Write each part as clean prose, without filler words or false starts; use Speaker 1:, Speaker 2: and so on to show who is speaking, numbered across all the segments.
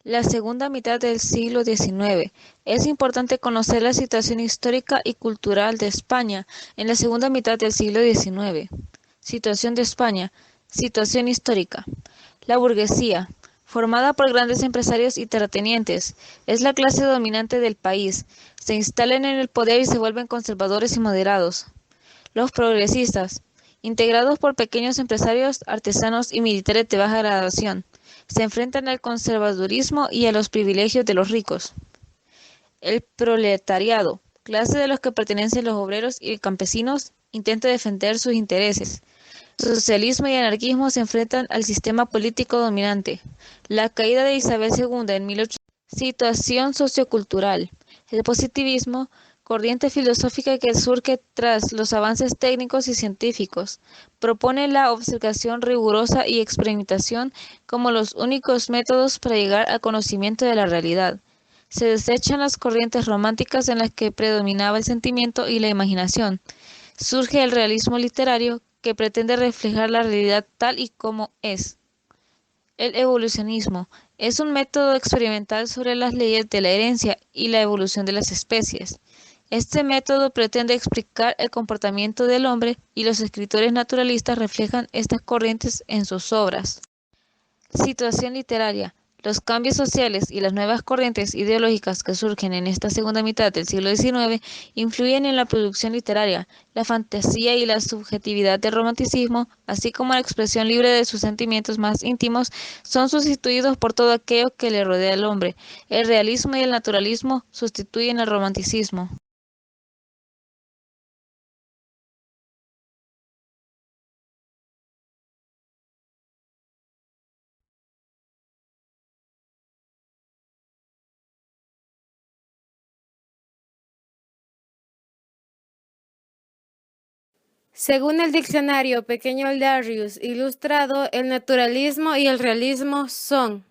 Speaker 1: La segunda mitad del siglo XIX. Es importante conocer la situación histórica y cultural de España en la segunda mitad del siglo XIX. Situación de España. Situación histórica. La burguesía, formada por grandes empresarios y terratenientes, es la clase dominante del país. Se instalan en el poder y se vuelven conservadores y moderados. Los progresistas, integrados por pequeños empresarios, artesanos y militares de baja graduación, se enfrentan al conservadurismo y a los privilegios de los ricos. El proletariado, clase de los que pertenecen los obreros y campesinos, intenta defender sus intereses. Socialismo y anarquismo se enfrentan al sistema político dominante. La caída de Isabel II en 1800. Situación sociocultural. El positivismo, corriente filosófica que surge tras los avances técnicos y científicos, propone la observación rigurosa y experimentación como los únicos métodos para llegar al conocimiento de la realidad. Se desechan las corrientes románticas en las que predominaba el sentimiento y la imaginación. Surge el realismo literario que pretende reflejar la realidad tal y como es. El evolucionismo es un método experimental sobre las leyes de la herencia y la evolución de las especies. Este método pretende explicar el comportamiento del hombre y los escritores naturalistas reflejan estas corrientes en sus obras. Situación literaria. Los cambios sociales y las nuevas corrientes ideológicas que surgen en esta segunda mitad del siglo XIX influyen en la producción literaria. La fantasía y la subjetividad del romanticismo, así como la expresión libre de sus sentimientos más íntimos, son sustituidos por todo aquello que le rodea al hombre. El realismo y el naturalismo sustituyen al romanticismo.
Speaker 2: Según el diccionario Pequeño Darius Ilustrado, el naturalismo y el realismo son: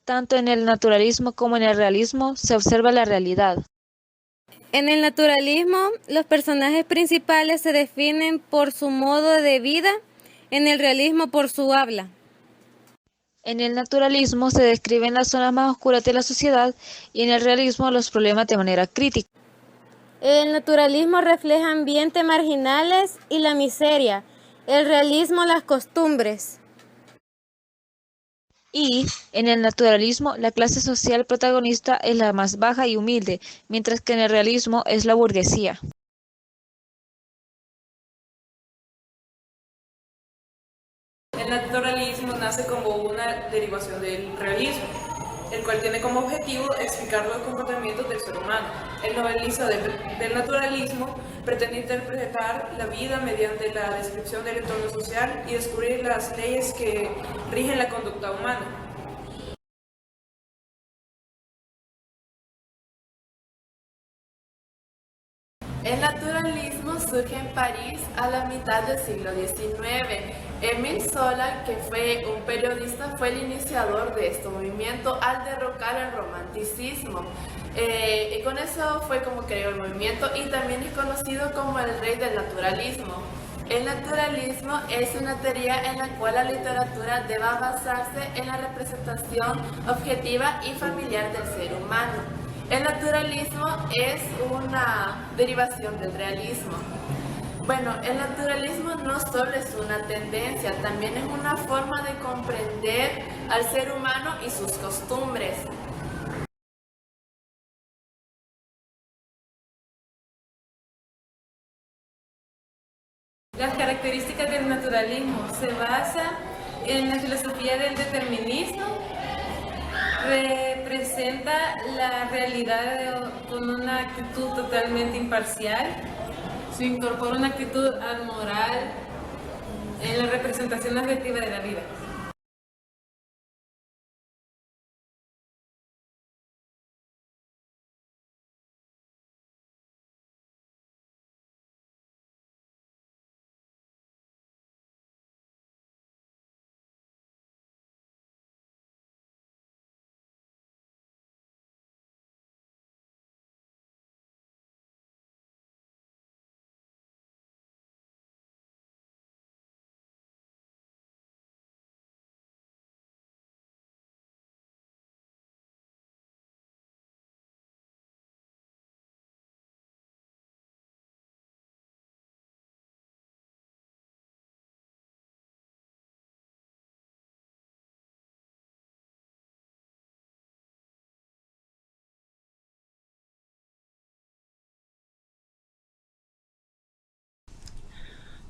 Speaker 1: Tanto en el naturalismo como en el realismo se observa la realidad.
Speaker 2: en el naturalismo, los personajes principales se definen por su modo de vida, en el realismo por su habla.
Speaker 1: En el naturalismo se describen las zonas más oscuras de la sociedad y en el realismo los problemas de manera crítica.
Speaker 2: El naturalismo refleja ambientes marginales y la miseria, el realismo las costumbres.
Speaker 1: Y en el naturalismo la clase social protagonista es la más baja y humilde, mientras que en el realismo es la burguesía.
Speaker 3: El naturalismo nace como una derivación del realismo, el cual tiene como objetivo explicar los comportamientos del ser humano. El novelista del naturalismo pretende interpretar la vida mediante la descripción del entorno social y descubrir las leyes que rigen la conducta humana.
Speaker 4: El naturalismo surge en París a la mitad del siglo XIX. Émile Zola, que fue un periodista, fue el iniciador de este movimiento al derrocar el romanticismo. Y con eso fue como creó el movimiento y también es conocido como el rey del naturalismo. El naturalismo es una teoría en la cual la literatura debe basarse en la representación objetiva y familiar del ser humano. El naturalismo es una derivación del realismo. Bueno, el naturalismo no solo es una tendencia, también es una forma de comprender al ser humano y sus costumbres.
Speaker 3: Las características del naturalismo se basan en la filosofía del determinismo. Representa la realidad con una actitud totalmente imparcial. Se incorpora una actitud amoral en la representación objetiva de la vida.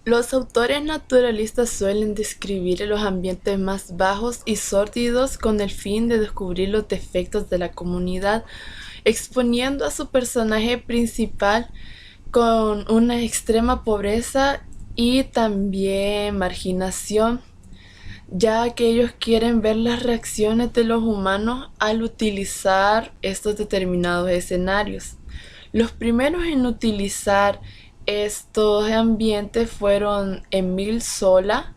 Speaker 4: Los autores naturalistas suelen describir los ambientes más bajos y sórdidos con el fin de descubrir los defectos de la comunidad, exponiendo a su personaje principal con una extrema pobreza y también marginación, ya que ellos quieren ver las reacciones de los humanos al utilizar estos determinados escenarios. Los primeros en utilizar estos ambientes fueron Émile Zola,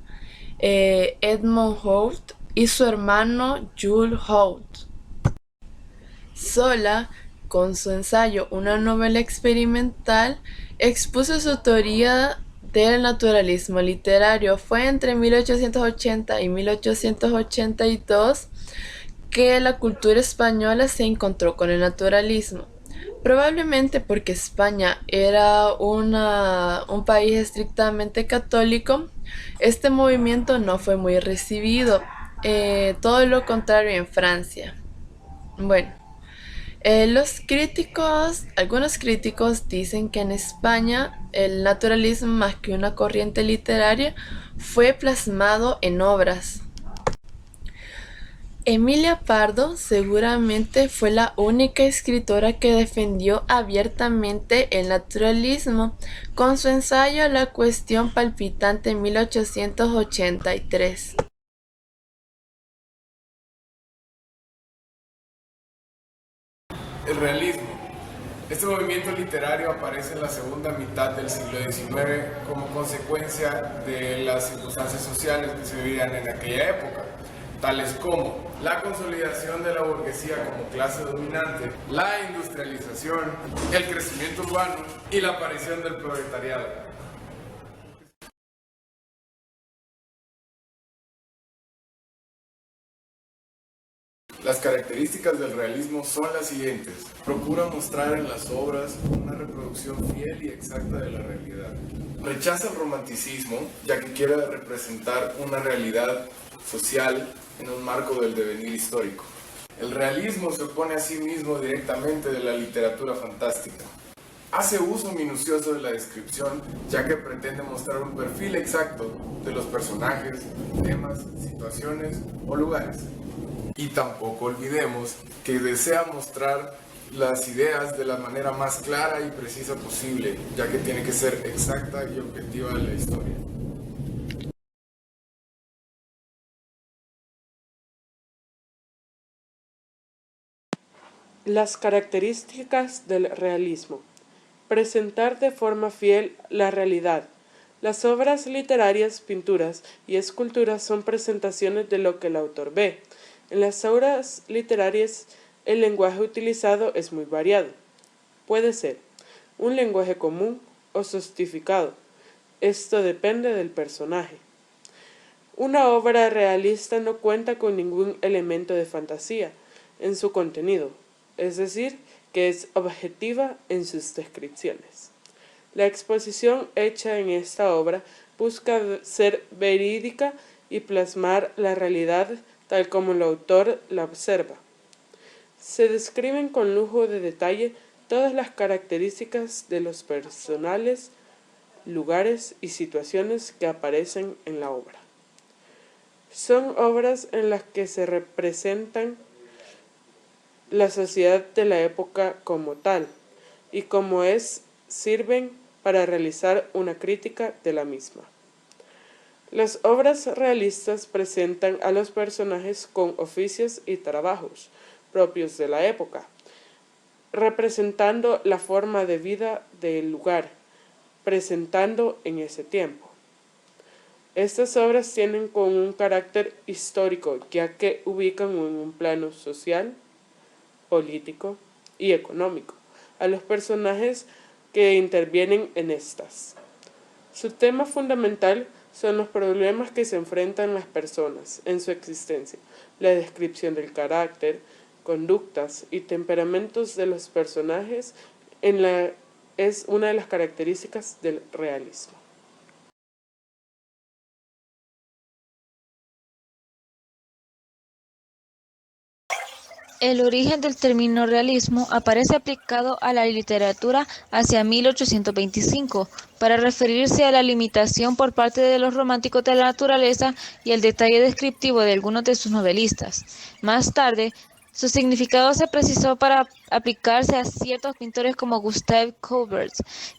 Speaker 4: Edmond Houth y su hermano Jules Houth. Zola, con su ensayo Una novela experimental, expuso su teoría del naturalismo literario. Fue entre 1880 y 1882 que la cultura española se encontró con el naturalismo. Probablemente porque España era un país estrictamente católico, este movimiento no fue muy recibido, todo lo contrario en Francia. Bueno, algunos críticos dicen que en España el naturalismo, más que una corriente literaria, fue plasmado en obras. Emilia Pardo seguramente fue la única escritora que defendió abiertamente el naturalismo con su ensayo La cuestión palpitante en 1883.
Speaker 5: El realismo. Este movimiento literario aparece en la segunda mitad del siglo XIX como consecuencia de las circunstancias sociales que se vivían en aquella época, tales como la consolidación de la burguesía como clase dominante, la industrialización, el crecimiento urbano y la aparición del proletariado. Las características del realismo son las siguientes. Procura mostrar en las obras una reproducción fiel y exacta de la realidad. Rechaza el romanticismo, ya que quiere representar una realidad social en un marco del devenir histórico. El realismo se opone a sí mismo directamente de la literatura fantástica. Hace uso minucioso de la descripción, ya que pretende mostrar un perfil exacto de los personajes, temas, situaciones o lugares. Y tampoco olvidemos que desea mostrar las ideas de la manera más clara y precisa posible, ya que tiene que ser exacta y objetiva la historia.
Speaker 6: Las características del realismo. Presentar de forma fiel la realidad. Las obras literarias, pinturas y esculturas son presentaciones de lo que el autor ve. En las obras literarias, el lenguaje utilizado es muy variado. Puede ser un lenguaje común o sofistificado. Esto depende del personaje. Una obra realista no cuenta con ningún elemento de fantasía en su contenido, es decir, que es objetiva en sus descripciones. La exposición hecha en esta obra busca ser verídica y plasmar la realidad tal como el autor la observa. Se describen con lujo de detalle todas las características de los personajes, lugares y situaciones que aparecen en la obra. Son obras en las que se representan la sociedad de la época como tal, y como es, sirven para realizar una crítica de la misma. Las obras realistas presentan a los personajes con oficios y trabajos propios de la época, representando la forma de vida del lugar, presentando en ese tiempo. Estas obras tienen con un carácter histórico, ya que ubican en un plano social, político y económico a los personajes que intervienen en estas. Su tema fundamental son los problemas que se enfrentan las personas en su existencia, la descripción del carácter, conductas y temperamentos de los personajes es una de las características del realismo.
Speaker 1: El origen del término realismo aparece aplicado a la literatura hacia 1825, para referirse a la limitación por parte de los románticos de la naturaleza y el detalle descriptivo de algunos de sus novelistas. Más tarde, su significado se precisó para aplicarse a ciertos pintores como Gustave Courbet,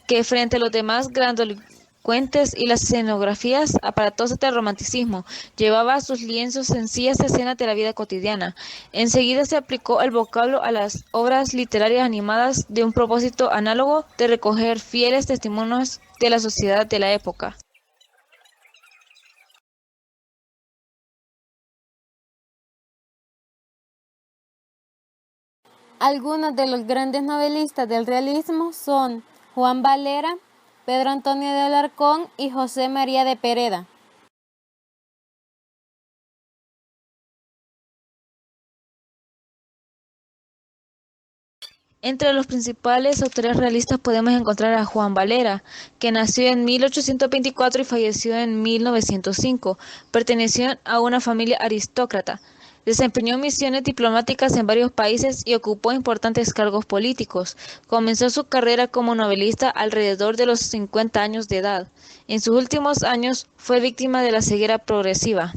Speaker 1: que frente a los demás grandilocuentes y las escenografías aparatosas del romanticismo, llevaba a sus lienzos sencillas escenas de la vida cotidiana. Enseguida se aplicó el vocablo a las obras literarias animadas de un propósito análogo de recoger fieles testimonios de la sociedad de la época.
Speaker 2: Algunos de los grandes novelistas del realismo son Juan Valera, Pedro Antonio de Alarcón y José María de Pereda.
Speaker 1: Entre los principales autores realistas podemos encontrar a Juan Valera, que nació en 1824 y falleció en 1905. Perteneció a una familia aristócrata. Desempeñó misiones diplomáticas en varios países y ocupó importantes cargos políticos. Comenzó su carrera como novelista alrededor de los 50 años de edad. En sus últimos años fue víctima de la ceguera progresiva.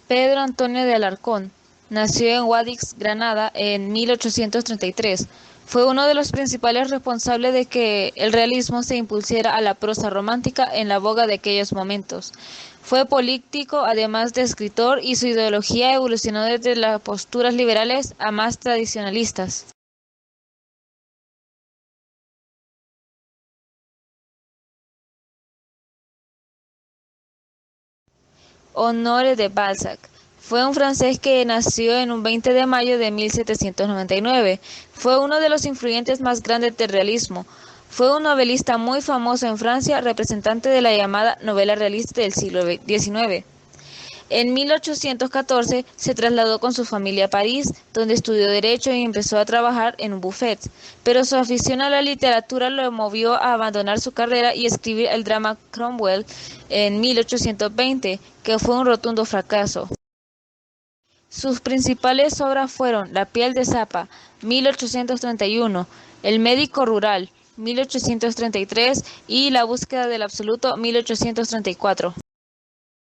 Speaker 1: Pedro Antonio de Alarcón nació en Guadix, Granada, en 1833. Fue uno de los principales responsables de que el realismo se impusiera a la prosa romántica en la boga de aquellos momentos. Fue político, además de escritor, y su ideología evolucionó desde las posturas liberales a más tradicionalistas. Honoré de Balzac fue un francés que nació en un 20 de mayo de 1799. Fue uno de los influyentes más grandes del realismo. Fue un novelista muy famoso en Francia, representante de la llamada novela realista del siglo XIX. En 1814 se trasladó con su familia a París, donde estudió Derecho y empezó a trabajar en un buffet. Pero su afición a la literatura lo movió a abandonar su carrera y escribir el drama Cromwell en 1820, que fue un rotundo fracaso. Sus principales obras fueron La piel de Zapa, 1831, El médico rural, 1833 y La búsqueda del absoluto, 1834.